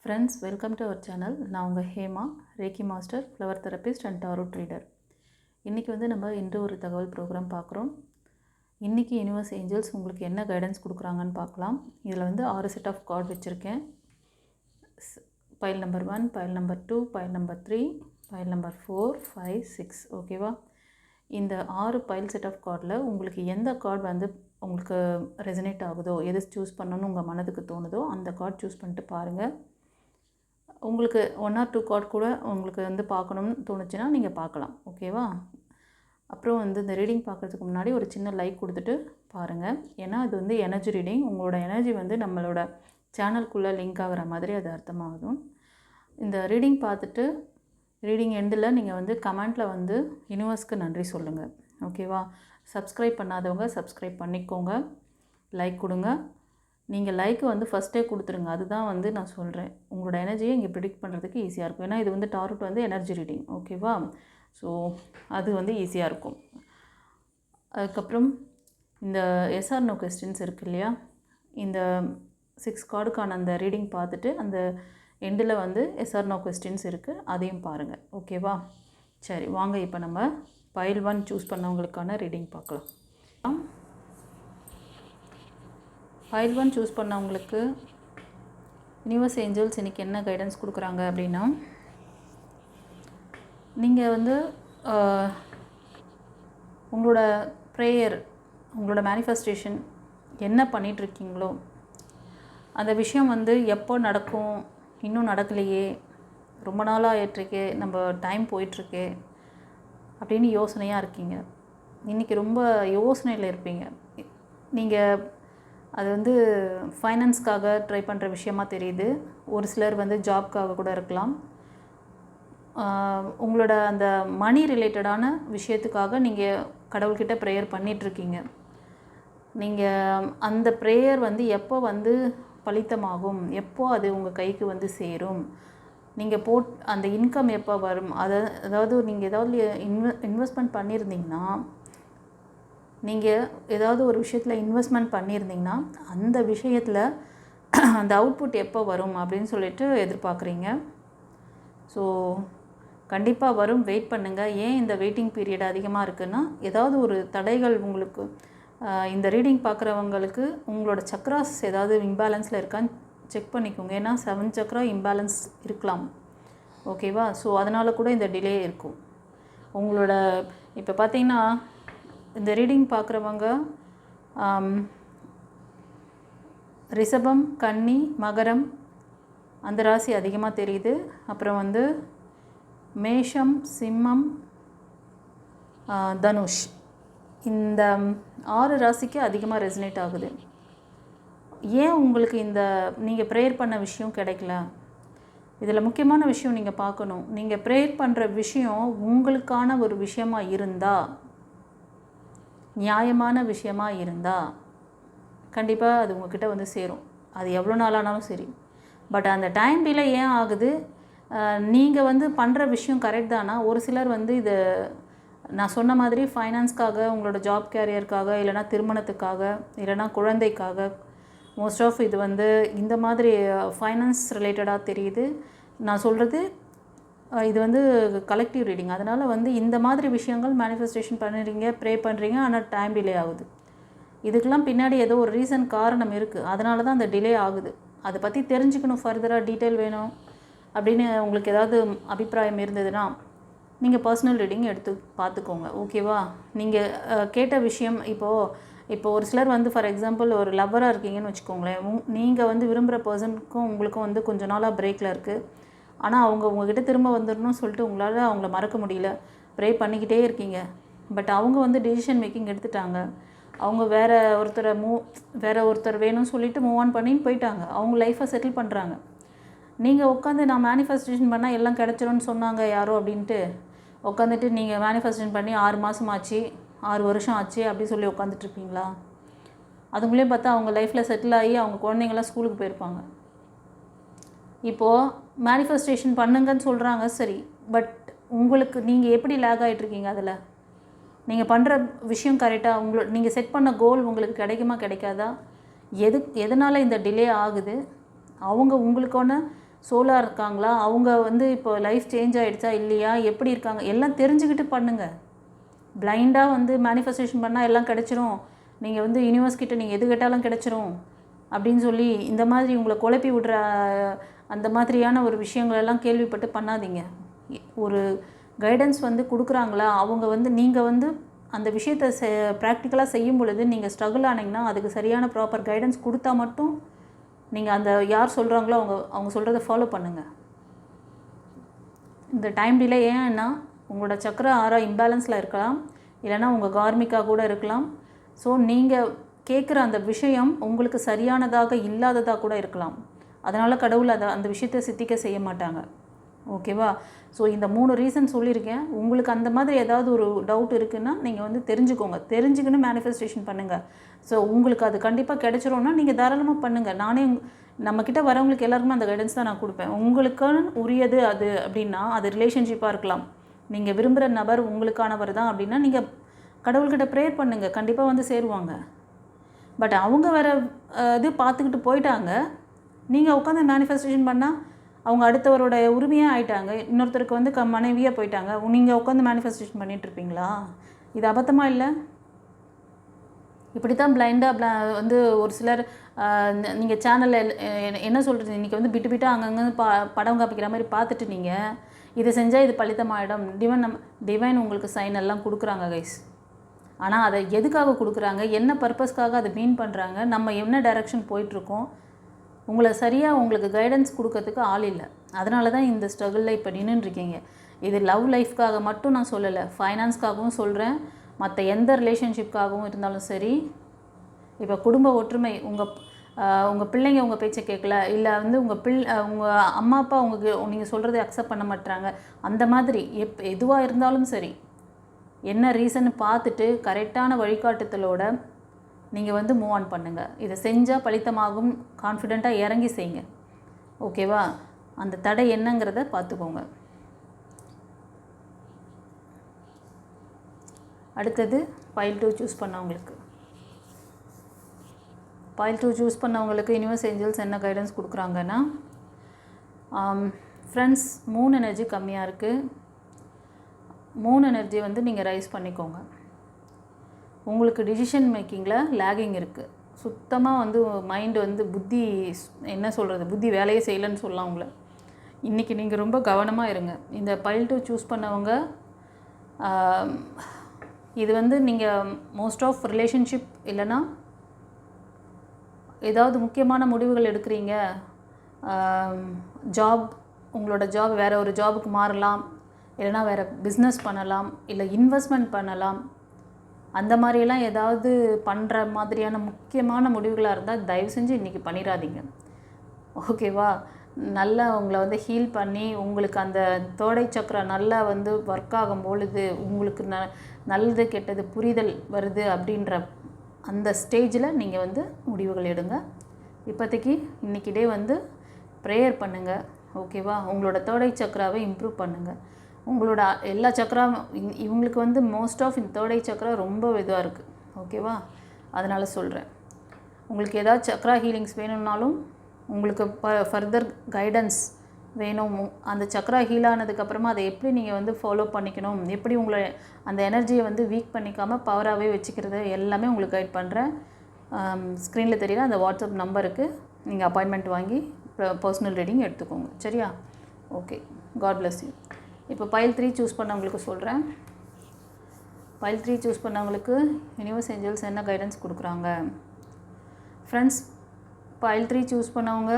Friends, welcome to our channel. நான் உங்கள் Hema, reiki master, flower therapist and tarot reader. இன்றைக்கி நம்ம இன்று ஒரு தகவல் ப்ரோக்ராம் பார்க்குறோம். இன்றைக்கி யூனிவர்ஸ் ஏஞ்சல்ஸ் உங்களுக்கு என்ன கைடன்ஸ் கொடுக்குறாங்கன்னு பார்க்கலாம். இதில் 6 செட் ஆஃப் கார்டு வச்சுருக்கேன். File number 1, file number 2, file number 3, file number 4, 5, 6. ஓகேவா? இந்த 6 பைல் செட் ஆஃப் கார்டில் உங்களுக்கு எந்த கார்டு உங்களுக்கு ரெசனேட் ஆகுதோ, எது சூஸ் பண்ணணும்னு உங்கள் மனதுக்கு தோணுதோ அந்த கார்டு சூஸ் பண்ணிட்டு பாருங்கள். உங்களுக்கு 1 or 2 கார்டு கூட உங்களுக்கு பார்க்கணும்னு தோணுச்சுன்னா நீங்கள் பார்க்கலாம். ஓகேவா? அப்புறம் இந்த ரீடிங் பார்க்குறதுக்கு முன்னாடி ஒரு சின்ன லைக் கொடுத்துட்டு பாருங்கள். ஏன்னா அது எனர்ஜி ரீடிங். உங்களோட எனர்ஜி நம்மளோட சேனலுக்குள்ளே லிங்க் ஆகிற மாதிரி அது அர்த்தமாகும். இந்த ரீடிங் பார்த்துட்டு ரீடிங் எண்டில் நீங்கள் கமெண்ட்டில் யூனிவர்ஸ்க்கு நன்றி சொல்லுங்கள். ஓகேவா? சப்ஸ்கிரைப் பண்ணாதவங்க சப்ஸ்கிரைப் பண்ணிக்கோங்க, லைக் கொடுங்க. நீங்கள் லைக்கு ஃபஸ்ட்டே கொடுத்துருங்க. அதுதான் நான் சொல்கிறேன், உங்களோட எனர்ஜியை இங்கே ப்ரிடிக்ட் பண்ணுறதுக்கு ஈஸியாக இருக்கும். ஏன்னா இது டாரட் எனர்ஜி ரீடிங். ஓகேவா? ஸோ அது ஈஸியாக இருக்கும். அதுக்கப்புறம் இந்த எஸ்ஆர் நோ கொஸ்டின்ஸ் இருக்குது இல்லையா, இந்த 6 கார்டுக்கான அந்த ரீடிங் பார்த்துட்டு அந்த எண்டில் எஸ்ஆர் நோ கொஸ்டின்ஸ் இருக்குது, அதையும் பாருங்கள். ஓகேவா? சரி, வாங்க இப்போ நம்ம பைல் 1 சூஸ் பண்ணவங்களுக்கான ரீடிங் பார்க்கலாம். பைல் 1 சூஸ் பண்ணவங்களுக்கு யூனிவர்ஸ் ஏஞ்சல்ஸ் இன்றைக்கி என்ன கைடன்ஸ் கொடுக்குறாங்க அப்படின்னா, நீங்கள் உங்களோட ப்ரேயர், உங்களோட மேனிஃபெஸ்டேஷன் என்ன பண்ணிகிட்ருக்கீங்களோ அந்த விஷயம் எப்போ நடக்கும், இன்னும் நடக்கலையே, ரொம்ப நாளாக ஆயிட்டுருக்கே, நம்ம டைம் போயிட்டுருக்கே அப்படின்னு யோசனையாக இருக்கீங்க. இன்றைக்கி ரொம்ப யோசனையில் இருப்பீங்க. நீங்கள் அது ஃபைனான்ஸ்க்காக ட்ரை பண்ணுற விஷயமாக தெரியுது. ஒரு சிலர் ஜாப்க்காக கூட இருக்கலாம். உங்களோட அந்த மணி ரிலேட்டடான விஷயத்துக்காக நீங்கள் கடவுள்கிட்ட ப்ரேயர் பண்ணிகிட்ருக்கீங்க. நீங்கள் அந்த ப்ரேயர் எப்போ பலித்தமாகும், எப்போ அது உங்கள் கைக்கு சேரும், நீங்கள் அந்த இன்கம் எப்போ வரும், அதாவது நீங்கள் ஏதாவது இன்வெஸ்ட்மெண்ட் பண்ணியிருந்தீங்கன்னா, நீங்கள் ஏதாவது ஒரு விஷயத்தில் இன்வெஸ்ட்மெண்ட் பண்ணியிருந்தீங்கன்னா அந்த விஷயத்தில் அந்த அவுட்புட் எப்போ வரும் அப்படின்னு சொல்லிட்டு எதிர்பார்க்குறீங்க. ஸோ கண்டிப்பாக வரும், வெயிட் பண்ணுங்கள். ஏன் இந்த வெயிட்டிங் பீரியட் அதிகமாக இருக்குன்னா, ஏதாவது ஒரு தடைகள் உங்களுக்கு இந்த ரீடிங் பார்க்குறவங்களுக்கு உங்களோட சக்ராஸ் ஏதாவது இம்பேலன்ஸில் இருக்கான்னு செக் பண்ணிக்கோங்க. ஏன்னா 7 சக்ரா இம்பேலன்ஸ் இருக்கலாம். ஓகேவா? ஸோ அதனால் கூட இந்த டிலே இருக்கும். உங்களோட இப்போ பார்த்தீங்கன்னா இந்த ரீடிங் பார்க்குறவங்க ரிஷபம், கன்னி, மகரம் அந்த ராசி அதிகமாக தெரியுது. அப்புறம் மேஷம், சிம்மம், தனுஷ், இந்த 6 ராசிக்கு அதிகமாக ரெசனேட் ஆகுது. ஏன் உங்களுக்கு நீங்கள் ப்ரேயர் பண்ண விஷயம் கிடைக்கல? இதில் முக்கியமான விஷயம் நீங்கள் பார்க்கணும். நீங்கள் ப்ரேயர் பண்ணுற விஷயம் உங்களுக்கான ஒரு விஷயமாக இருந்தால், நியாயமான விஷயமாக இருந்தால் கண்டிப்பாக அது உங்கள்கிட்ட சேரும். அது எவ்வளோ நாளானாலும் சரி. பட் அந்த டைம் டிலே ஏன் ஆகுது? நீங்கள் பண்ணுற விஷயம் கரெக்ட் தானா? ஒரு சிலர் இதை நான் சொன்ன மாதிரி ஃபைனான்ஸ்க்காக, உங்களோட ஜாப் கேரியருக்காக, இல்லைனா திருமணத்துக்காக, இல்லைனா குழந்தைக்காக, மோஸ்ட் ஆஃப் இது இந்த மாதிரி ஃபைனான்ஸ் ரிலேட்டடாக தெரியுது. நான் சொல்கிறது இது கலெக்டிவ் ரீடிங். அதனால் இந்த மாதிரி விஷயங்கள் மேனிஃபெஸ்டேஷன் பண்ணுறீங்க, ப்ரே பண்ணுறீங்க, ஆனால் டைம் டிலே ஆகுது. இதுக்கெல்லாம் பின்னாடி ஏதோ ஒரு ரீசன், காரணம் இருக்குது. அதனால தான் அந்த டிலே ஆகுது. அதை பற்றி தெரிஞ்சுக்கணும், ஃபர்தராக டீட்டெயில் வேணும் அப்படின்னு உங்களுக்கு ஏதாவது அபிப்பிராயம் இருந்ததுன்னா நீங்கள் பர்சனல் ரீடிங் எடுத்து பார்த்துக்கோங்க. ஓகேவா? நீங்கள் கேட்ட விஷயம் இப்போ ஒரு சிலர் ஃபார் எக்ஸாம்பிள் ஒரு லவ்வராக இருக்கீங்கன்னு வச்சுக்கோங்களேன். நீங்கள் விரும்புகிற பர்சனுக்கும் உங்களுக்கும் கொஞ்ச நாளாக பிரேக்கில் இருக்குது. ஆனால் அவங்க உங்கள்கிட்ட திரும்ப வந்துடணும்னு சொல்லிட்டு உங்களால் அவங்கள மறக்க முடியல. ப்ரே பண்ணிக்கிட்டே இருக்கீங்க. பட் அவங்க டிசிஷன் மேக்கிங் எடுத்துட்டாங்க. அவங்க வேறு ஒருத்தர் வேணும்னு சொல்லிட்டு மூவ் ஆன் பண்ணின்னு போயிட்டாங்க. அவங்க லைஃப்பை செட்டில் பண்ணுறாங்க. நீங்கள் உட்காந்து நான் மேனிஃபெஸ்டேஷன் பண்ணால் எல்லாம் கிடச்சிரும்னு சொன்னாங்க யாரோ அப்படின்ட்டு உட்காந்துட்டு நீங்கள் மேனிஃபெஸ்டேஷன் பண்ணி 6 மாதம் ஆச்சு, 6 வருஷம் ஆச்சு அப்படி சொல்லி உட்காந்துட்ருப்பீங்களா? அதுங்களே பார்த்தா அவங்க லைஃப்பில் செட்டில் ஆகி அவங்க குழந்தைங்களாம் ஸ்கூலுக்கு போயிருப்பாங்க. இப்போது மேனிஃபெஸ்டேஷன் பண்ணுங்கன்னு சொல்கிறாங்க, சரி. பட் உங்களுக்கு நீங்கள் எப்படி லேக் ஆகிட்ருக்கீங்க? அதில் நீங்கள் பண்ணுற விஷயம் கரெக்டாக நீங்கள் செட் பண்ண கோல் உங்களுக்கு கிடைக்குமா கிடைக்காதா? எதனால் இந்த டிலே ஆகுது? அவங்க உங்களுக்கான சோலாக இருக்காங்களா, அவங்க வந்து இப்போ லைஃப் சேஞ்ச் ஆகிடுச்சா இல்லையா, எப்படி இருக்காங்க எல்லாம் தெரிஞ்சுக்கிட்டு பண்ணுங்கள். பிளைண்டாக வந்து மேனிஃபெஸ்டேஷன் பண்ணால் எல்லாம் கிடச்சிரும், நீங்கள் வந்து யூனிவர்ஸ் கிட்ட நீங்கள் எது கேட்டாலும் கிடச்சிரும் அப்படின்னு சொல்லி இந்த மாதிரி உங்களை குழப்பி விடுற அந்த மாதிரியான ஒரு விஷயங்களெல்லாம் கேள்விப்பட்டு பண்ணாதீங்க. ஒரு கைடன்ஸ் வந்து கொடுக்குறாங்களா, அவங்க வந்து நீங்கள் வந்து அந்த விஷயத்தை ப்ராக்டிக்கலாக செய்யும் பொழுது நீங்கள் ஸ்ட்ரகிள் ஆனீங்கன்னா அதுக்கு சரியான ப்ராப்பர் கைடன்ஸ் கொடுத்தா மட்டும் நீங்கள் அந்த யார் சொல்கிறாங்களோ அவங்க சொல்கிறத ஃபாலோ பண்ணுங்கள். இந்த டைம் டிலே ஏன்னா உங்களோட சக்கர ஆறா இம்பேலன்ஸில் இருக்கலாம், இல்லைனா உங்கள் கார்மிக்காக கூட இருக்கலாம். ஸோ நீங்கள் கேட்குற அந்த விஷயம் உங்களுக்கு சரியானதாக இல்லாததாக கூட இருக்கலாம். அதனால் கடவுள் அந்த விஷயத்தை சித்திக்க செய்ய மாட்டாங்க. ஓகேவா? ஸோ இந்த 3 ரீசன் சொல்லியிருக்கேன். உங்களுக்கு அந்த மாதிரி ஏதாவது ஒரு டவுட் இருக்குன்னா நீங்கள் வந்து தெரிஞ்சுக்கின்னு மேனிஃபெஸ்டேஷன் பண்ணுங்கள். ஸோ உங்களுக்கு அது கண்டிப்பாக கிடைச்சிரும்னா நீங்கள் தாராளமாக பண்ணுங்கள். நானே நம்மக்கிட்ட வரவங்களுக்கு எல்லாருக்குமே அந்த கைடன்ஸ் தான் நான் கொடுப்பேன். உங்களுக்கான உரியது அது அப்படின்னா அது ரிலேஷன்ஷிப்பாக இருக்கலாம், நீங்கள் விரும்புகிற நபர் உங்களுக்கானவர் தான் அப்படின்னா நீங்கள் கடவுள்கிட்ட ப்ரேயர் பண்ணுங்கள், கண்டிப்பாக வந்து சேருவாங்க. பட் அவங்க வேறு இது பார்த்துக்கிட்டு போயிட்டாங்க, நீங்கள் உட்காந்து மேனிஃபெஸ்டேஷன் பண்ணால் அவங்க அடுத்தவரோட உரிமையாக ஆயிட்டாங்க, இன்னொருத்தருக்கு வந்து மனைவியாக போயிட்டாங்க, நீங்கள் உட்காந்து மேனிஃபெஸ்டேஷன் பண்ணிகிட்ருப்பீங்களா? இது அபத்தமாக இல்லை? இப்படி தான் பிளைண்டாக வந்து ஒரு சிலர் நீங்கள் சேனலில் என்ன சொல்கிறது, இன்றைக்கி வந்து பிட்டாக அங்கங்கே படம் காப்பிக்கிற மாதிரி பார்த்துட்டு நீங்கள் இதை செஞ்சால் இது பலிதமாகிடும், டிவைன் உங்களுக்கு சைன் எல்லாம் கொடுக்குறாங்க கைஸ். ஆனால் அதை எதுக்காக கொடுக்குறாங்க, என்ன பர்பஸ்க்காக அதை மீன் பண்ணுறாங்க, நம்ம என்ன டைரெக்ஷன் போயிட்டுருக்கோம், உங்களை சரியாக உங்களுக்கு கைடன்ஸ் கொடுக்கறதுக்கு ஆள் இல்லை. அதனால தான் இந்த ஸ்ட்ரகிளில் இப்போ நின்றுருக்கீங்க. இது லவ் லைஃப்காக மட்டும் நான் சொல்லலை, ஃபைனான்ஸ்க்காகவும் சொல்கிறேன், மற்ற எந்த ரிலேஷன்ஷிப்காகவும் இருந்தாலும் சரி. இப்போ குடும்ப ஒற்றுமை, உங்கள் பிள்ளைங்க உங்கள் பேச்சை கேட்கல, இல்லை வந்து உங்கள் அம்மா அப்பா நீங்கள் சொல்கிறத அக்செப்ட் பண்ண மாட்டுறாங்க, அந்த மாதிரி எதுவாக இருந்தாலும் சரி, என்ன ரீசன்னு பார்த்துட்டு கரெக்டான வழிகாட்டுதலோட நீங்கள் வந்து மூவ் ஆன் பண்ணுங்கள். இதை செஞ்சால் பலித்தமாகும், கான்ஃபிடெண்ட்டாக இறங்கி செய்யுங்க. ஓகேவா? அந்த தடை என்னங்கிறத பார்த்துக்கோங்க. அடுத்தது பைல் 2 சூஸ் பண்ணவங்களுக்கு யூனிவர்ஸ் ஏஞ்சல்ஸ் என்ன கைடன்ஸ் கொடுக்குறாங்கன்னா, ஃப்ரெண்ட்ஸ், மூன் எனர்ஜி கம்மியாக இருக்குது. மூன் எனர்ஜியை வந்து நீங்கள் ரைஸ் பண்ணிக்கோங்க. உங்களுக்கு டிசிஷன் மேக்கிங்கில் லேகிங் இருக்குது. சுத்தமாக வந்து மைண்டு வந்து புத்தி வேலையே செய்யலைன்னு சொல்லலாம் உங்களை. இன்றைக்கி நீங்கள் ரொம்ப கவனமாக இருங்க. இந்த பைல் 2 சூஸ் பண்ணவங்க, இது வந்து நீங்கள் மோஸ்ட் ஆஃப் ரிலேஷன்ஷிப் இல்லைன்னா ஏதாவது முக்கியமான முடிவுகள் எடுக்கிறீங்க, உங்களோட ஜாப் வேறு ஒரு ஜாபுக்கு மாறலாம், இல்லைனா வேறு பிஸ்னஸ் பண்ணலாம், இல்லை இன்வெஸ்ட்மெண்ட் பண்ணலாம், அந்த மாதிரியெல்லாம் ஏதாவது பண்ணுற மாதிரியான முக்கியமான முடிவுகளாக இருந்தால் தயவு செஞ்சு இன்றைக்கி பண்ணிடாதீங்க. ஓகேவா? நல்லா உங்களை வந்து ஹீல் பண்ணி உங்களுக்கு அந்த தோடை சக்கரம் நல்லா வந்து ஒர்க் ஆகும் பொழுது உங்களுக்கு நல்லது கெட்டது புரிதல் வருது அப்படின்ற அந்த ஸ்டேஜில் நீங்கள் வந்து முடிவுகள் எடுங்க. இப்போதைக்கு இன்றைக்கி டே வந்து ப்ரேயர் பண்ணுங்கள். ஓகேவா? உங்களோட தோடை சக்கராவை இம்ப்ரூவ் பண்ணுங்கள். உங்களோட எல்லா சக்கராவும் இவங்களுக்கு வந்து மோஸ்ட் ஆஃப் இந்த தேர்ட் ஐ சக்கரா ரொம்ப இதுவாக இருக்குது. ஓகேவா? அதனால் சொல்கிறேன், உங்களுக்கு ஏதாவது சக்கரா ஹீலிங்ஸ் வேணும்னாலும், உங்களுக்கு ஃபர்தர் கைடன்ஸ் வேணும், அந்த சக்கரா ஹீல் ஆனதுக்கப்புறமா அதை எப்படி நீங்கள் வந்து ஃபாலோ பண்ணிக்கணும், எப்படி உங்களை அந்த எனர்ஜியை வந்து வீக் பண்ணிக்காமல் பவராகவே வச்சுக்கிறது எல்லாமே உங்களுக்கு கைட் பண்ணுறேன். ஸ்க்ரீனில் தெரியல அந்த வாட்ஸ்அப் நம்பருக்கு நீங்கள் அப்பாயின்மெண்ட் வாங்கி பர்சனல் ரீடிங் எடுத்துக்கோங்க. சரியா? Okay, god bless you. இப்போ பைல் 3 சூஸ் பண்ணவங்களுக்கு சொல்கிறேன். பைல் 3 சூஸ் பண்ணவங்களுக்கு யூனிவர்ஸ் ஏஞ்சல்ஸ் என்ன கைடன்ஸ் கொடுக்குறாங்க. ஃப்ரெண்ட்ஸ், பைல் 3 சூஸ் பண்ணவங்க,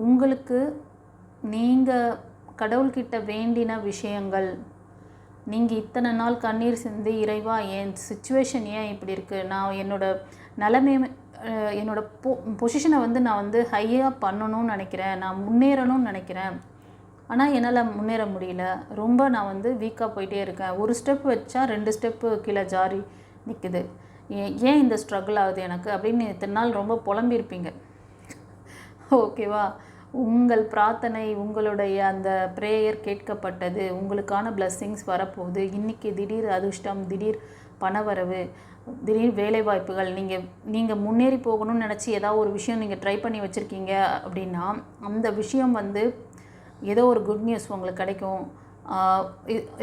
உங்களுக்கு நீங்கள் கடவுள்கிட்ட வேண்டின விஷயங்கள், நீங்கள் இத்தனை நாள் கண்ணீர் சிந்தி இறைவா என் சிச்சுவேஷன் ஏன் இப்படி இருக்குது, நான் என்னோட பொசிஷனை வந்து நான் வந்து ஹையாக பண்ணணும்னு நினைக்கிறேன், நான் முன்னேறணும்னு நினைக்கிறேன், ஆனால் என்னால் முன்னேற முடியல, ரொம்ப நான் வந்து வீக்காக போயிட்டே இருக்கேன், ஒரு ஸ்டெப் வச்சா 2 ஸ்டெப்பு கீழே ஜாரி நிற்குது, ஏன் இந்த ஸ்ட்ரகிள் ஆகுது எனக்கு அப்படின்னு இத்தனை நாள் ரொம்ப புலம்பியிருப்பீங்க. ஓகேவா? உங்கள் பிரார்த்தனை, உங்களுடைய அந்த ப்ரேயர் கேட்கப்பட்டது, உங்களுக்கான பிளஸ்ஸிங்ஸ் வரப்போகுது. இன்றைக்கி திடீர் அதிர்ஷ்டம், திடீர் பணவரவு, திடீர் வேலை வாய்ப்புகள், நீங்கள் முன்னேறி போகணும்னு நினச்சி ஏதாவது ஒரு விஷயம் நீங்கள் ட்ரை பண்ணி வச்சுருக்கீங்க அப்படின்னா, அந்த விஷயம் வந்து ஏதோ ஒரு குட் நியூஸ் உங்களுக்கு கிடைக்கும்.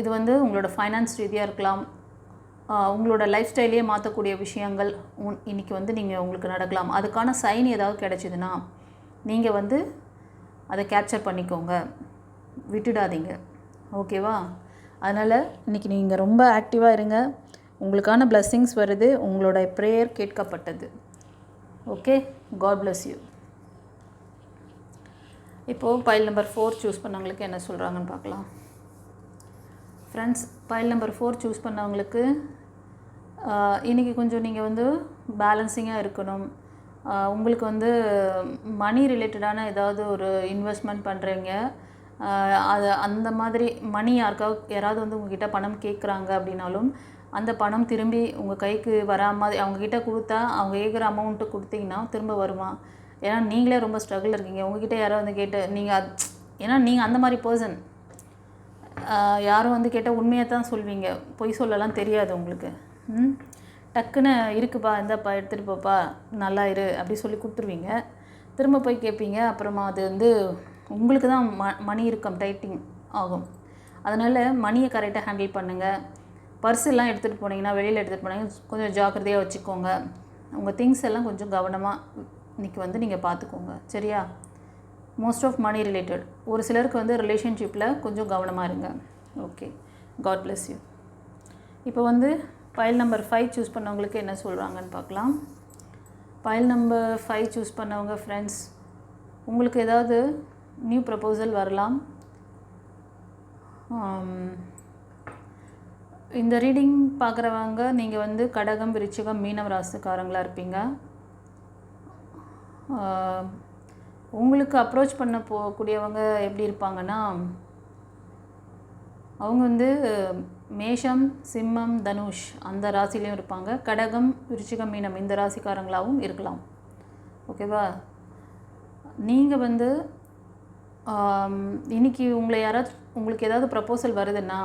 இது வந்து உங்களோட ஃபைனான்ஸ் ரீதியாக இருக்கலாம், உங்களோட லைஃப் ஸ்டைலையே மாற்றக்கூடிய விஷயங்கள் இன்றைக்கி வந்து உங்களுக்கு நடக்கலாம். அதுக்கான சைன் ஏதாவது கிடைச்சிதுன்னா நீங்கள் வந்து அதை கேப்சர் பண்ணிக்கோங்க, விட்டுடாதீங்க. ஓகேவா? அதனால் இன்றைக்கி நீங்கள் ரொம்ப ஆக்டிவாக இருங்க. உங்களுக்கான பிளெஸ்ஸிங்ஸ் வருது, உங்களோட ப்ரேயர் கேட்கப்பட்டது. Okay, god bless you. இப்போது பைல் நம்பர் 4 சூஸ் பண்ணவங்களுக்கு என்ன சொல்கிறாங்கன்னு பார்க்கலாம். ஃப்ரெண்ட்ஸ், பைல் நம்பர் 4 சூஸ் பண்ணவங்களுக்கு இன்றைக்கி கொஞ்சம் நீங்கள் வந்து பேலன்சிங்காக இருக்கணும். உங்களுக்கு வந்து மணி ரிலேட்டடான ஏதாவது ஒரு இன்வெஸ்ட்மெண்ட் பண்ணுறீங்க, அது அந்த மாதிரி மணி யாராவது வந்து உங்ககிட்ட பணம் கேட்குறாங்க அப்படின்னாலும் அந்த பணம் திரும்பி உங்கள் கைக்கு வராமல் அவங்கக்கிட்ட கொடுத்தா அவங்க கேட்குற அமௌண்ட்டு கொடுத்தீங்கன்னா திரும்ப வருமா? ஏன்னா நீங்களே ரொம்ப ஸ்ட்ரகிள் இருக்கீங்க. உங்ககிட்ட யாராவது வந்து கேட்டு நீங்கள் ஏன்னா நீங்கள் அந்த மாதிரி பர்சன், யாரும் வந்து கேட்டால் உண்மையாக தான் சொல்வீங்க, பொய் சொல்லலாம் தெரியாது உங்களுக்கு. டக்குன்னு இருக்குப்பா, இந்தாப்பா எடுத்துகிட்டு போப்பா, நல்லா இரு அப்படி சொல்லி கொடுத்துருவீங்க. திரும்ப போய் கேட்பீங்க, அப்புறமா அது வந்து உங்களுக்கு தான் மணி இன்கம் டைட்டிங் ஆகும். அதனால் மணியை கரெக்டாக ஹேண்டில் பண்ணுங்கள். பர்ஸெல்லாம் எடுத்துகிட்டு போனீங்கன்னா, வெளியில் எடுத்துகிட்டு போனீங்கன்னா கொஞ்சம் ஜாக்கிரதையாக வச்சுக்கோங்க. உங்கள் திங்ஸ் எல்லாம் கொஞ்சம் கவனமாக இன்றைக்கி வந்து நீங்கள் பார்த்துக்கோங்க, சரியா? Most of money related. ஒரு சிலருக்கு வந்து ரிலேஷன்ஷிப்பில் கொஞ்சம் கவனமாக இருங்க. Okay, god bless you. இப்போ வந்து பைல் நம்பர் 5 சூஸ் பண்ணவங்களுக்கு என்ன சொல்கிறாங்கன்னு பார்க்கலாம். பைல் நம்பர் 5 சூஸ் பண்ணவங்க ஃப்ரெண்ட்ஸ், உங்களுக்கு ஏதாவது நியூ ப்ரப்போசல் வரலாம். இந்த ரீடிங் பார்க்குறவங்க நீங்கள் வந்து கடகம், விருச்சிகம், மீனம் ராசிக்காரங்களாக இருப்பீங்க. உங்களுக்கு அப்ரோச் பண்ண போகக்கூடியவங்க எப்படி இருப்பாங்கன்னா, அவங்க வந்து மேஷம், சிம்மம், தனுஷ் அந்த ராசிலையும் இருப்பாங்க. கடகம், விருச்சிகம், மீனம் இந்த ராசிக்காரங்களாகவும் இருக்கலாம். ஓகேவா? நீங்கள் வந்து இன்றைக்கி உங்களுக்கு ஏதாவது ப்ரப்போசல் வருதுன்னா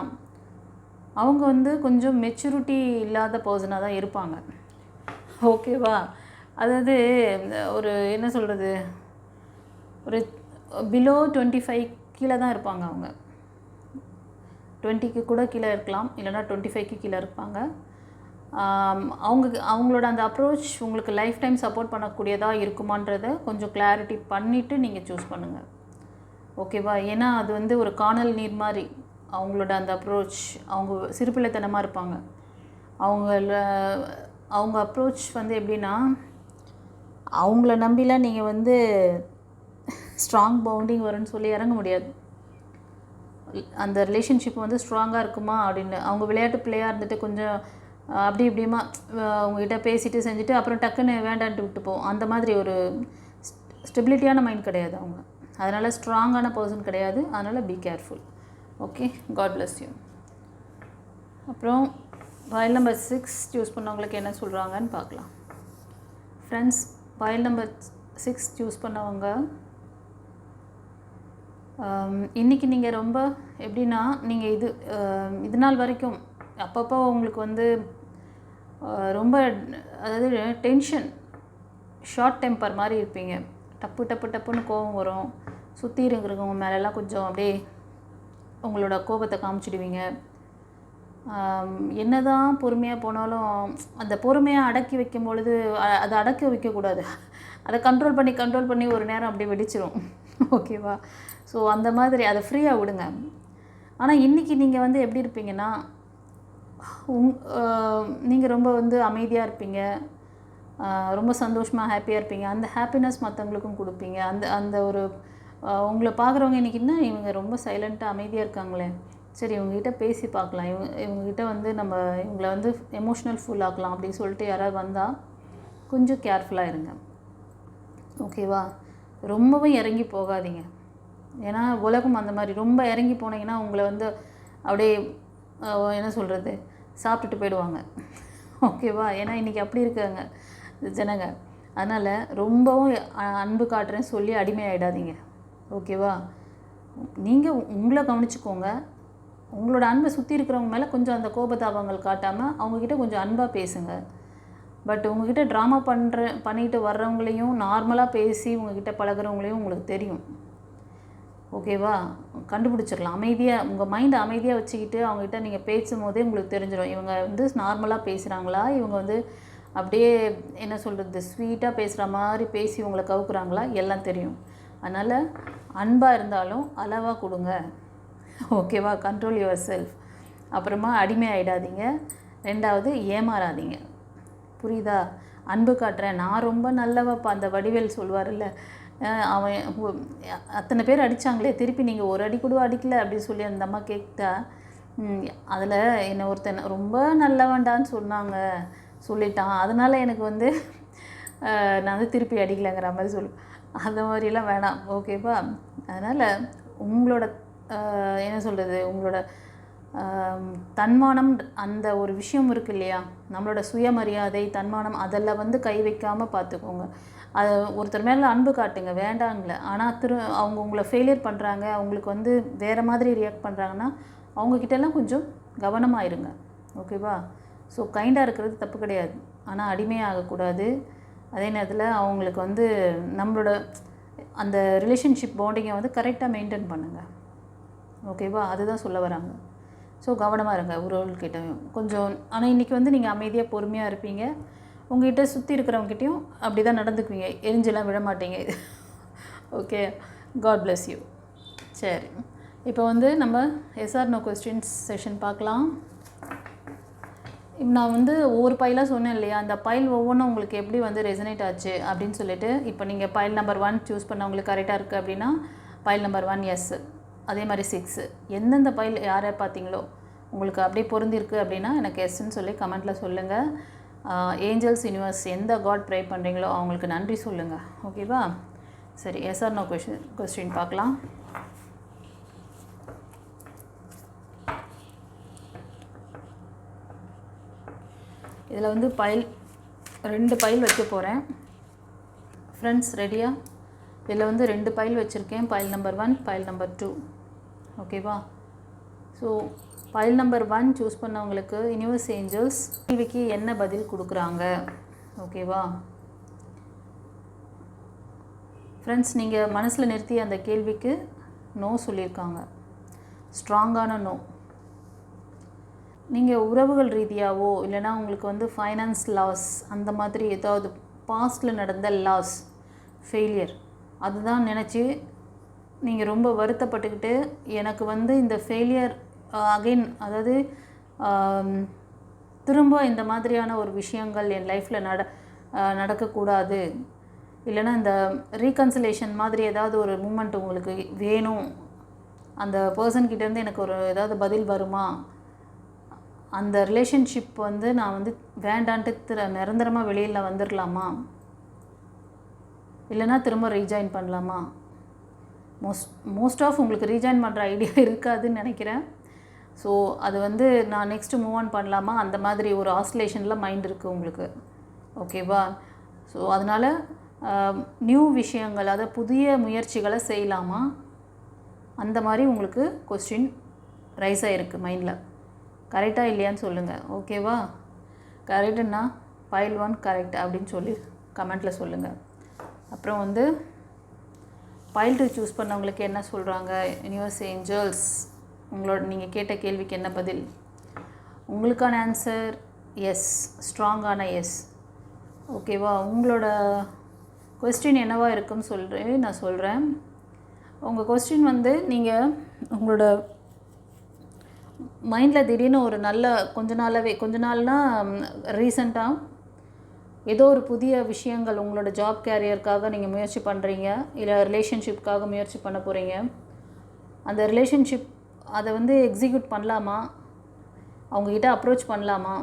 அவங்க வந்து கொஞ்சம் மெச்சூரிட்டி இல்லாத பர்சனாக தான் இருப்பாங்க. ஓகேவா? அதாவது ஒரு என்ன சொல்கிறது, ஒரு பிலோ 25 கீழே தான் இருப்பாங்க. அவங்க 20க்கு கூட கீழே இருக்கலாம், இல்லைனா 25க்கு கீழே இருப்பாங்க. அவங்களோட அந்த அப்ரோச் உங்களுக்கு லைஃப் டைம் சப்போர்ட் பண்ணக்கூடியதாக இருக்குமான்றதை கொஞ்சம் கிளாரிட்டி பண்ணிவிட்டு நீங்கள் சூஸ் பண்ணுங்கள். ஓகேவா? ஏன்னா அது வந்து ஒரு காணல் நீர் மாதிரி அவங்களோட அந்த அப்ரோச். அவங்க சிறுபிள்ளைத்தனமாக இருப்பாங்க. அவங்க அப்ரோச் வந்து எப்படின்னா, அவங்கள நம்பிலாம் நீங்கள் வந்து ஸ்ட்ராங் பவுண்டிங் வரும்னு சொல்லி இறங்க முடியாது. அந்த ரிலேஷன்ஷிப் வந்து ஸ்ட்ராங்காக இருக்குமா அப்படின்னு அவங்க விளையாட்டு பிள்ளையாக இருந்துட்டு கொஞ்சம் அப்படி இப்படிமா அவங்ககிட்ட பேசிட்டு செஞ்சுட்டு அப்புறம் டக்குன்னு வேண்டான்ட்டு விட்டு போவோம். அந்த மாதிரி ஒரு ஸ்டெபிலிட்டியான மைண்ட் கிடையாது அவங்க. அதனால் ஸ்ட்ராங்கான பர்சன் கிடையாது. அதனால் be careful. Okay, god bless you. அப்புறம் பைல் நம்பர் 6 சூஸ் பண்ணவங்களுக்கு என்ன சொல்கிறாங்கன்னு பார்க்கலாம். ஃப்ரெண்ட்ஸ், பைல் நம்பர் 6 சூஸ் பண்ணவங்க இன்றைக்கி நீங்கள் ரொம்ப எப்படின்னா, நீங்கள் இது நாள் வரைக்கும் அப்பப்போ உங்களுக்கு வந்து ரொம்ப அதாவது டென்ஷன், ஷார்ட் டெம்பர் மாதிரி இருப்பீங்க. டப்புன்னு கோபம் வரும். சுற்றி இருக்கிறவங்க மேலெல்லாம் கொஞ்சம் அப்படியே உங்களோட கோபத்தை காமிச்சிடுவீங்க. என்ன தான் பொறுமையாக போனாலும் அந்த பொறுமையாக அடக்கி வைக்கும் பொழுது அதை அடக்கி வைக்கக்கூடாது. அதை கண்ட்ரோல் பண்ணி ஒரு நேரம் அப்படியே வெடிச்சிரும். ஓகேவா? ஸோ அந்த மாதிரி அதை ஃப்ரீயாக விடுங்க. ஆனால் இன்றைக்கி நீங்கள் வந்து எப்படி இருப்பீங்கன்னா, நீங்கள் ரொம்ப வந்து அமைதியாக இருப்பீங்க, ரொம்ப சந்தோஷமாக ஹாப்பியாக இருப்பீங்க. அந்த ஹாப்பினஸ் மற்றவங்களுக்கும் கொடுப்பீங்க. அந்த ஒரு உங்களை பார்க்குறவங்க இன்றைக்கி என்ன இவங்க ரொம்ப சைலண்ட்டாக அமைதியாக இருக்காங்களே, சரி இவங்ககிட்ட பேசி பார்க்கலாம், இவங்ககிட்ட வந்து நம்ம இவங்களை வந்து எமோஷ்னல் ஃபுல் ஆக்கலாம் அப்படின்னு சொல்லிட்டு யாராவது வந்தால் கொஞ்சம் கேர்ஃபுல்லாக இருங்க. ஓகேவா? ரொம்பவும் இறங்கி போகாதீங்க. ஏன்னா உலகம் அந்த மாதிரி ரொம்ப இறங்கி போனீங்கன்னா உங்களை வந்து அப்படியே என்ன சொல்கிறது, சாப்பிட்டுட்டு போயிடுவாங்க. ஓகேவா? ஏன்னா இன்றைக்கி அப்படி இருக்காங்க ஜனங்க. அதனால் ரொம்பவும் அன்பு காட்டுறேன்னு சொல்லி அடிமையாகிடாதீங்க. ஓகேவா? நீங்கள் உங்களை கவனிச்சுக்கோங்க. உங்களோட அன்பை சுற்றி இருக்கிறவங்க மேலே கொஞ்சம் அந்த கோபதாபங்கள் காட்டாமல் அவங்கக்கிட்ட கொஞ்சம் அன்பாக பேசுங்க. பட் உங்ககிட்ட ட்ராமா பண்ணிட்டு வர்றவங்களையும் நார்மலாக பேசி உங்ககிட்ட பழகிறவங்களையும் உங்களுக்கு தெரியும். ஓகேவா? கண்டுபிடிச்சிடலாம். அமைதியாக உங்கள் மைண்டை அமைதியாக வச்சுக்கிட்டு அவங்ககிட்ட நீங்கள் பேசும்போதே உங்களுக்கு தெரிஞ்சிடும். இவங்க வந்து நார்மலாக பேசுகிறாங்களா, இவங்க வந்து அப்படியே என்ன சொல்கிறது ஸ்வீட்டாக பேசுகிற மாதிரி பேசி உங்களை கவுக்குறாங்களா, எல்லாம் தெரியும். அதனால் அன்பாக இருந்தாலும் அளவாக கொடுங்க. ஓகேவா? Control your self. அப்புறமா அடிமை ஆகிடாதீங்க. 2வது ஏமாறாதீங்க. புரியுதா? அன்பு காட்டுறேன், நான் ரொம்ப நல்லவப்பா. அந்த வடிவேல் சொல்வார்ல, அவன் அத்தனை பேர் அடித்தாங்களே, திருப்பி நீங்கள் ஒரு அடி கூட அடிக்கலை அப்படின்னு சொல்லி அந்த அம்மா கேட்டா, அதில் என்னை ஒருத்தன் ரொம்ப நல்லவன்டான்னு சொல்லிட்டான், அதனால் எனக்கு வந்து நான் வந்து திருப்பி அடிக்கலைங்கிற மாதிரி அந்த மாதிரிலாம் வேணாம். ஓகேவா? அதனால் உங்களோட என்ன சொல்கிறது, உங்களோட தன்மானம் அந்த ஒரு விஷயம் இருக்குது இல்லையா, நம்மளோட சுயமரியாதை, தன்மானம், அதெல்லாம் வந்து கை வைக்காமல் பார்த்துக்கோங்க. அது ஒருத்தர் மேலே அன்பு காட்டுங்க, வேண்டாங்களே. ஆனால் அவங்க உங்களை ஃபெயிலியர் பண்ணுறாங்க, அவங்களுக்கு வந்து வேறு மாதிரி ரியாக்ட் பண்ணுறாங்கன்னா அவங்கக்கிட்டெல்லாம் கொஞ்சம் கவனமாயிருங்க. ஓகேவா? ஸோ கைண்டாக இருக்கிறது தப்பு கிடையாது, ஆனால் அடிமையாகக்கூடாது. அதே நேரத்தில் அவங்களுக்கு வந்து நம்மளோட அந்த ரிலேஷன்ஷிப் பாண்டிங்கை வந்து கரெக்டாக மெயின்டைன் பண்ணுங்கள். ஓகேவா? அதுதான் சொல்ல வராங்க. ஸோ கவனமாக இருங்க உறவுகிட்டையும் கொஞ்சம். ஆனால் இன்றைக்கி வந்து நீங்கள் அமைதியாக பொறுமையாக இருப்பீங்க. உங்கள்கிட்ட சுற்றி இருக்கிறவங்ககிட்டையும் அப்படி தான் நடந்துக்குவீங்க, எரிஞ்செல்லாம் விட மாட்டீங்க. Okay, god bless you. சரி, இப்போ வந்து நம்ம எஸ்ஆர் நோ கொஸ்டின்ஸ் செஷன் பார்க்கலாம். நான் வந்து ஒவ்வொரு பைலாக சொன்னேன் இல்லையா, அந்த பைல் ஒவ்வொன்றும் உங்களுக்கு எப்படி வந்து ரெசனேட் ஆச்சு அப்படின்னு சொல்லிட்டு, இப்போ நீங்கள் பைல் நம்பர் 1 சூஸ் பண்ணவங்களுக்கு கரெக்டாக இருக்குது அப்படின்னா பைல் நம்பர் 1 எஸ். அதே மாதிரி 6 எந்தெந்த பைல் யாரை பார்த்தீங்களோ உங்களுக்கு அப்படியே பொருந்திருக்கு அப்படின்னா எனக்கு எஸ்ன்னு சொல்லி கமெண்ட்டில் சொல்லுங்கள். ஏஞ்சல்ஸ் யூனிவர்ஸ் எந்த காட் ப்ரே பண்ணுறீங்களோ அவங்களுக்கு நன்றி சொல்லுங்கள். ஓகேவா? சரி, எஸ்ஆர் நோ கொஸ்டின் பார்க்கலாம். இதில் வந்து 2 பைல் வைக்க போகிறேன். ஃப்ரெண்ட்ஸ் ரெடியா? இதில் வந்து 2 பைல் வச்சுருக்கேன், பைல் நம்பர் 1, பைல் நம்பர் 2. ஓகேவா? ஸோ பைல் நம்பர் 1 சூஸ் பண்ணவங்களுக்கு யூனிவர்ஸ் ஏஞ்சல்ஸ் கேள்விக்கு என்ன பதில் கொடுக்குறாங்க? ஓகேவா ஃப்ரெண்ட்ஸ்? நீங்கள் மனசில் நிறுத்தி அந்த கேள்விக்கு நோ சொல்லியிருக்காங்க, ஸ்ட்ராங்கான நோ. நீங்கள் உறவுகள் ரீதியாகவோ இல்லைனா உங்களுக்கு வந்து ஃபைனான்ஸ் லாஸ், அந்த மாதிரி ஏதாவது பாஸ்டில் நடந்த லாஸ், ஃபெயிலியர், அதுதான் நினச்சி நீங்கள் ரொம்ப வருத்தப்பட்டுக்கிட்டு எனக்கு வந்து இந்த ஃபெயிலியர் அகைன், அதாவது திரும்ப இந்த மாதிரியான ஒரு விஷயங்கள் என் லைஃப்பில் நடக்கக்கூடாது, இல்லைனா இந்த ரீகன்சிலேஷன் மாதிரி ஏதாவது ஒரு மூமெண்ட் உங்களுக்கு வேணும், அந்த பர்சன்கிட்டேருந்து எனக்கு ஒரு ஏதாவது பதில் வருமா, அந்த ரிலேஷன்ஷிப் வந்து நான் வந்து வேண்டான்ட்டு நிரந்தரமாக வெளியில் வந்துடலாமா, இல்லைனா திரும்ப ரீஜாயின் பண்ணலாமா? மோஸ்ட் ஆஃப் உங்களுக்கு ரீஜாயின் பண்ணுற ஐடியா இருக்காதுன்னு நினைக்கிறேன். ஸோ அது வந்து நான் நெக்ஸ்ட்டு மூவ் ஆன் பண்ணலாமா, அந்த மாதிரி ஒரு ஆசிலேஷனில் மைண்ட் இருக்குது உங்களுக்கு. ஓகேவா? ஸோ அதனால் நியூ விஷயங்கள், அதாவது புதிய முயற்சிகளை செய்யலாமா, அந்த மாதிரி உங்களுக்கு கொஸ்டின் ரைஸ் ஆகிருக்கு மைண்டில். கரெக்டாக இல்லையான்னு சொல்லுங்கள். ஓகேவா? கரெக்டுன்னா பைல் 1 கரெக்ட் அப்படின்னு சொல்லி கமெண்ட்டில் சொல்லுங்கள். அப்புறம் வந்து பைல் 2 சூஸ் பண்ணவங்களுக்கு என்ன சொல்கிறாங்க யூனிவர்ஸ் ஏஞ்சல்ஸ், நீங்கள் கேட்ட கேள்விக்கு என்ன பதில்? உங்களுக்கான ஆன்சர் எஸ், ஸ்ட்ராங்கான எஸ். ஓகேவா? உங்களோட கொஸ்டின் என்னவா இருக்குன்னு நான் சொல்கிறேன். உங்கள் கொஸ்டின் வந்து நீங்கள் உங்களோட மைண்டில் திடீர்னு ஒரு நல்ல கொஞ்ச நாள்னால் ரீசெண்டாக ஏதோ ஒரு புதிய விஷயங்கள் உங்களோட ஜாப் கேரியருக்காக நீங்கள் முயற்சி பண்ணுறீங்க, இல்லை ரிலேஷன்ஷிப்காக முயற்சி பண்ண போகிறீங்க. அந்த ரிலேஷன்ஷிப் அதை வந்து எக்ஸிக்யூட் பண்ணலாமா, அவங்கக்கிட்ட அப்ரோச் பண்ணலாமா,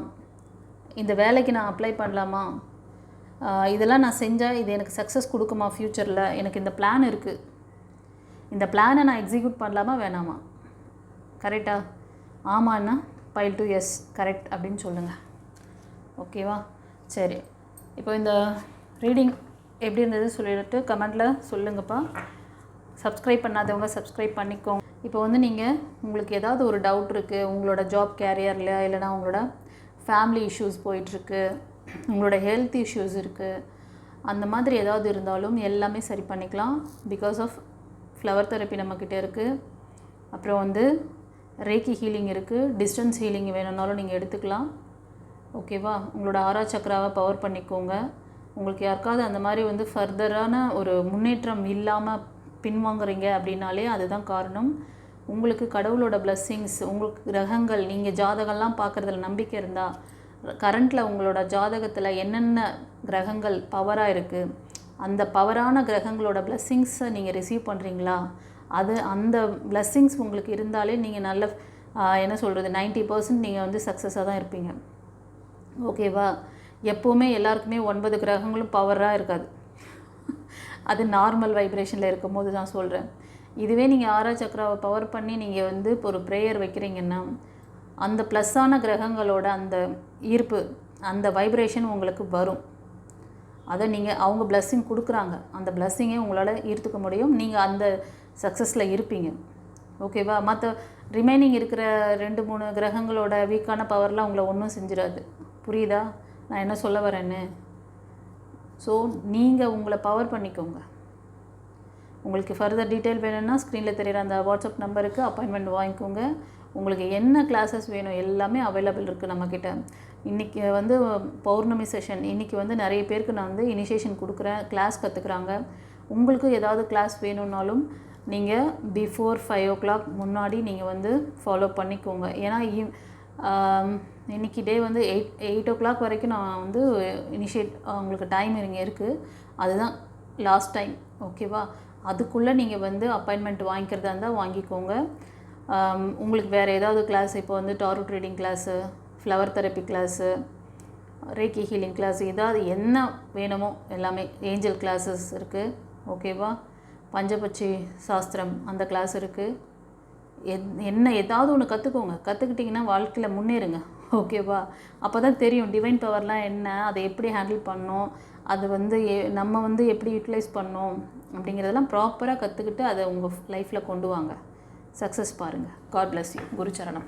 இந்த வேலைக்கு நான் அப்ளை பண்ணலாமா, இதெல்லாம் நான் செஞ்சால் இது எனக்கு சக்ஸஸ் கொடுக்குமா ஃப்யூச்சரில், எனக்கு இந்த பிளான் இருக்குது, இந்த பிளானை நான் எக்ஸிக்யூட் பண்ணலாமா வேணாமா? கரெக்டாக? ஆமான்னா பைல் 2 எஸ் கரெக்ட் அப்படின்னு சொல்லுங்கள். ஓகேவா? சரி, இப்போ இந்த ரீடிங் எப்படி இருந்தது சொல்லிட்டு கமெண்ட்டில் சொல்லுங்கப்பா. சப்ஸ்கிரைப் பண்ணாதவங்க சப்ஸ்கிரைப் பண்ணிக்கோங்க. இப்போ வந்து நீங்கள் உங்களுக்கு ஏதாவது ஒரு டவுட் இருக்குது உங்களோட ஜாப் கேரியரில், இல்லைனா உங்களோட ஃபேமிலி இஷ்யூஸ் போயிட்டுருக்கு, உங்களோட ஹெல்த் இஷ்யூஸ் இருக்குது, அந்த மாதிரி ஏதாவது இருந்தாலும் எல்லாமே சரி பண்ணிக்கலாம். பிகாஸ் ஆஃப் ஃப்ளவர் தெரப்பி நம்மக்கிட்ட இருக்குது. அப்புறம் வந்து ரேக்கி ஹீலிங் இருக்குது. டிஸ்டன்ஸ் ஹீலிங் வேணும்னாலும் நீங்கள் எடுத்துக்கலாம். ஓகேவா? உங்களோட ஆறா சக்கராவை பவர் பண்ணிக்கோங்க. உங்களுக்கு யாருக்காவது அந்த மாதிரி வந்து ஃபர்தரான ஒரு முன்னேற்றம் இல்லாமல் பின்வாங்குறீங்க அப்படின்னாலே அதுதான் காரணம். உங்களுக்கு கடவுளோட பிளெஸ்ஸிங்ஸ், உங்களுக்கு கிரகங்கள், நீங்கள் ஜாதகம்லாம் பார்க்குறதுல நம்பிக்கை இருந்தால் கரண்ட்டில் உங்களோட ஜாதகத்தில் என்னென்ன கிரகங்கள் பவராக இருக்குது, அந்த பவரான கிரகங்களோட பிளெஸ்ஸிங்ஸை நீங்கள் ரிசீவ் பண்ணுறீங்களா, அந்த பிளெஸ்ஸிங்ஸ் உங்களுக்கு இருந்தாலே நீங்கள் நல்ல என்ன சொல்கிறது 90% நீங்கள் வந்து சக்ஸஸாக தான் இருப்பீங்க. ஓகேவா? எப்போவுமே எல்லாருக்குமே 9 கிரகங்களும் பவராக இருக்காது. அது நார்மல் வைப்ரேஷனில் இருக்கும் போது தான் சொல்கிறேன். இதுவே நீங்கள் ஆறா சக்கராவை பவர் பண்ணி நீங்கள் வந்து இப்போ ஒரு ப்ரேயர் வைக்கிறீங்கன்னா அந்த ப்ளஸ்ஸான கிரகங்களோட அந்த ஈர்ப்பு, அந்த வைப்ரேஷன் உங்களுக்கு வரும். அதை நீங்கள் அவங்க பிளெஸ்ஸிங் கொடுக்குறாங்க, அந்த பிளெஸ்ஸிங்கை உங்களால் ஈர்த்துக்க முடியும். நீங்கள் அந்த சக்ஸஸில் இருப்பீங்க. ஓகேவா? மற்ற ரிமைனிங் இருக்கிற 2-3 கிரகங்களோட வீக்கான பவர்லாம் உங்களை ஒன்றும் செஞ்சிடாது. புரியுதா நான் என்ன சொல்ல வரேன்னு? ஸோ நீங்கள் உங்களை பவர் பண்ணிக்கோங்க. உங்களுக்கு ஃபர்தர் டீட்டெயில் வேணும்னா ஸ்க்ரீனில் தெரிகிற அந்த வாட்ஸ்அப் நம்பருக்கு அப்பாயின்மெண்ட் வாங்கிக்கோங்க. உங்களுக்கு என்ன கிளாஸஸ் வேணும் எல்லாமே அவைலபிள் இருக்குது நம்மக்கிட்ட. இன்றைக்கி வந்து பௌர்ணமி செஷன், இன்றைக்கி வந்து நிறைய பேருக்கு நான் வந்து இனிஷியேஷன் கொடுக்குறேன், கிளாஸ் கற்றுக்குறாங்க. உங்களுக்கு ஏதாவது கிளாஸ் வேணும்னாலும் நீங்கள் பிஃபோர் 5 o'clock முன்னாடி நீங்கள் வந்து ஃபாலோ பண்ணிக்கோங்க. ஏன்னா இன்றைக்கி டே வந்து 8 o'clock வரைக்கும் நான் வந்து உங்களுக்கு டைம் இருக்குது. அதுதான் லாஸ்ட் டைம். ஓகேவா? அதுக்குள்ளே நீங்கள் வந்து அப்பாயின்மெண்ட் வாங்கிக்கிறதா இருந்தால் வாங்கிக்கோங்க. உங்களுக்கு வேறு ஏதாவது கிளாஸ், இப்போ வந்து tarot reading class, flower therapy class, reiki healing class, ஏதாவது என்ன வேணுமோ எல்லாமே, ஏஞ்சல் கிளாஸஸ் இருக்குது. ஓகேவா? பஞ்சபட்சி சாஸ்திரம் அந்த கிளாஸ் இருக்குது. ஏதாவது ஒன்று கற்றுக்கோங்க. கற்றுக்கிட்டிங்கன்னா வாழ்க்கையில் முன்னேறுங்க. ஓகேவா? அப்போ தான் தெரியும் டிவைன் பவர்லாம் என்ன, அதை எப்படி ஹேண்டில் பண்ணணும், அது வந்து நம்ம வந்து எப்படி யூட்டிலைஸ் பண்ணோம் அப்படிங்கிறதெல்லாம் ப்ராப்பராக கற்றுக்கிட்டு அதை உங்கள் லைஃப்பில் கொண்டு வாங்க. சக்ஸஸ் பாருங்கள். God bless you. குருச்சரணம்.